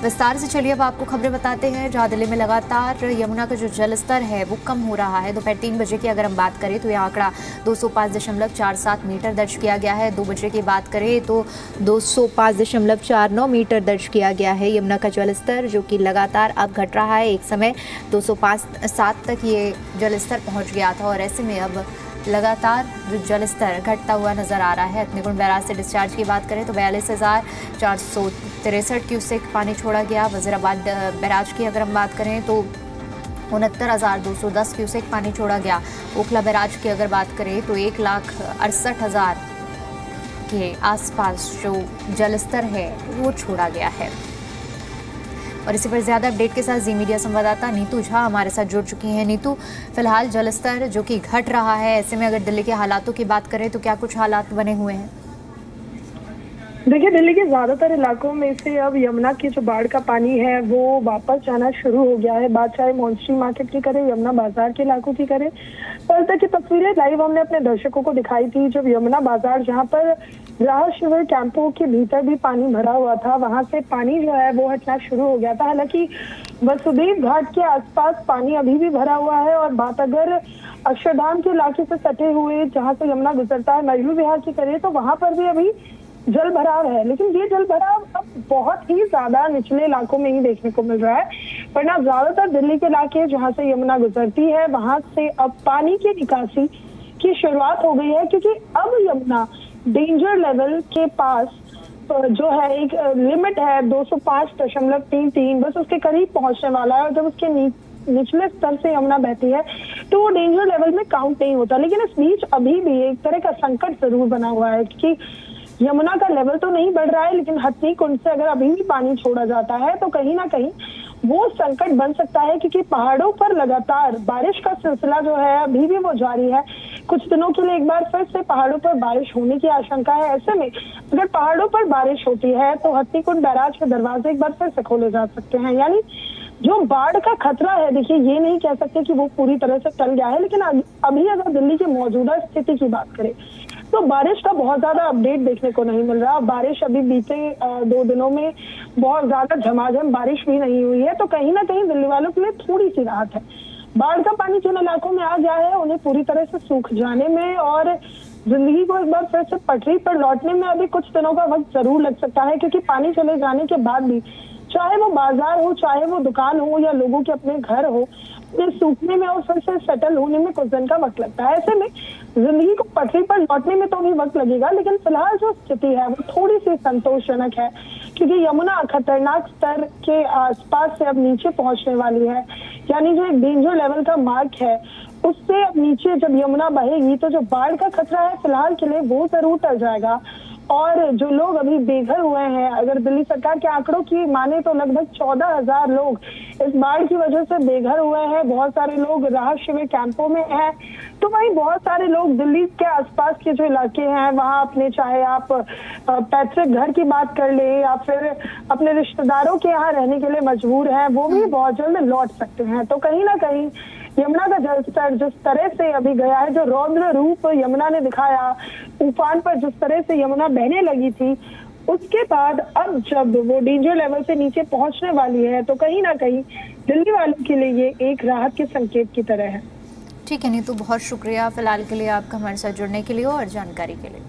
विस्तार से चलिए अब आपको खबरें बताते हैं, जहां दिल्ली में लगातार यमुना का जो जल स्तर है वो कम हो रहा है। दोपहर 3 बजे की अगर हम बात करें तो यह आंकड़ा 205.47 मीटर दर्ज किया गया है। 2 बजे की बात करें तो 205.49 मीटर दर्ज किया गया है यमुना का जल स्तर, जो कि लगातार अब घट रहा है। एक समय 205.7 तक ये जल स्तर पहुँच गया था और ऐसे में अब लगातार जो जल स्तर घटता हुआ नजर आ रहा है। हथनीकुंड बैराज से डिस्चार्ज की बात करें तो 42,463 क्यूसेक पानी छोड़ा गया। वजीराबाद बैराज की अगर हम बात करें तो 69,210 क्यूसेक पानी छोड़ा गया। ओखला बैराज की अगर बात करें तो 1,68,000 के आसपास जो जल स्तर है वो छोड़ा गया है। और इसी पर ज्यादा अपडेट के साथ जी मीडिया संवाददाता नीतू झा हमारे साथ जुड़ चुकी हैं। नीतू, फिलहाल जलस्तर जो कि घट रहा है, ऐसे में अगर दिल्ली के हालातों की बात करें तो क्या कुछ हालात बने हुए हैं? देखिए, दिल्ली के ज्यादातर इलाकों में से अब यमुना की जो बाढ़ का पानी है वो वापस जाना शुरू हो गया है। बात चाहे मॉन्स्ट्री मार्केट की करें, यमुना बाजार के इलाकों की करें। कल तक की तस्वीरें लाइव हमने अपने दर्शकों को दिखाई थी। जब यमुना बाजार, जहां पर राहत शिविर कैंपों के भीतर भी पानी भरा हुआ था, वहां से पानी जो है वो हटना शुरू हो गया था। हालांकि वसुदेव घाट के आसपास पानी अभी भी भरा हुआ है। और बात अगर अक्षरधाम के इलाके से सटे हुए जहाँ से यमुना गुजरता है मयूर विहार की करें तो वहां पर भी अभी जल भराव है। लेकिन ये जल भराव अब बहुत ही ज्यादा निचले इलाकों में ही देखने को मिल रहा है, वरना ज्यादातर दिल्ली के इलाके जहां से यमुना गुजरती है वहां से अब पानी की निकासी की शुरुआत हो गई है। क्योंकि अब यमुना डेंजर लेवल के पास जो है एक लिमिट है 205.33, बस उसके करीब पहुंचने वाला है। और जब उसके निचले स्तर से यमुना बहती है तो वो डेंजर लेवल में काउंट नहीं होता। लेकिन इस बीच अभी भी एक तरह का संकट जरूर बना हुआ है, क्योंकि यमुना का लेवल तो नहीं बढ़ रहा है, लेकिन हथनीकुंड से अगर अभी भी पानी छोड़ा जाता है तो कहीं ना कहीं वो संकट बन सकता है। क्योंकि पहाड़ों पर लगातार बारिश का सिलसिला जो है अभी भी वो जारी है। कुछ दिनों के लिए एक बार फिर से पहाड़ों पर बारिश होने की आशंका है। ऐसे में अगर पहाड़ों पर बारिश होती है तो हथनीकुंड बैराज के दरवाजे एक बार फिर से खोले जा सकते हैं। यानी जो बाढ़ का खतरा है, देखिए ये नहीं कह सकते कि वो पूरी तरह से टल गया है, लेकिन अभी अगर दिल्ली की मौजूदा स्थिति की बात करें तो बारिश का बहुत ज्यादा अपडेट देखने को नहीं मिल रहा। बारिश अभी बीते 2 दिनों में बहुत ज्यादा झमाझम बारिश भी नहीं हुई है, तो कहीं ना कहीं दिल्ली वालों के लिए थोड़ी सी राहत है। बाढ़ का पानी जिन इलाकों में आ गया है उन्हें पूरी तरह से सूख जाने में और जिंदगी को एक बार फिर से पटरी पर लौटने में अभी कुछ दिनों का वक्त जरूर लग सकता है। क्योंकि पानी चले जाने के बाद भी चाहे वो बाजार हो, चाहे वो दुकान हो या लोगों के अपने घर हो, सूखने में और फिर से सेटल होने में कुछ दिन का वक्त लगता है। ऐसे में जिंदगी को पटरी पर लौटने में तो भी वक्त लगेगा, लेकिन फिलहाल जो स्थिति है वो थोड़ी सी संतोषजनक है। क्योंकि यमुना खतरनाक स्तर के आसपास से अब नीचे पहुंचने वाली है। यानी जो एक डेंजर लेवल का मार्क है उससे अब नीचे जब यमुना बहेगी तो जो बाढ़ का खतरा है फिलहाल के लिए वो जरूर टल जाएगा। और जो लोग अभी बेघर हुए हैं, अगर दिल्ली सरकार के आंकड़ों की माने तो लगभग 14,000 लोग इस बाढ़ की वजह से बेघर हुए हैं। बहुत सारे लोग राहत शिविर कैंपों में हैं, तो वहीं बहुत सारे लोग दिल्ली के आसपास के जो इलाके हैं वहां अपने, चाहे आप पैतृक घर की बात कर ले या फिर अपने रिश्तेदारों के यहाँ रहने के लिए मजबूर हैं, वो भी बहुत जल्द लौट सकते हैं। तो कहीं ना कहीं यमुना का जलस्तर जिस तरह से अभी गया है, जो रौद्र रूप यमुना ने दिखाया, उफान पर जिस तरह से यमुना बहने लगी थी, उसके बाद अब जब वो डेंजर लेवल से नीचे पहुंचने वाली है तो कहीं ना कहीं दिल्ली वालों के लिए ये एक राहत के संकेत की तरह है। ठीक है नीतू, बहुत शुक्रिया फिलहाल के लिए आपका हमारे साथ जुड़ने के लिए और जानकारी के लिए।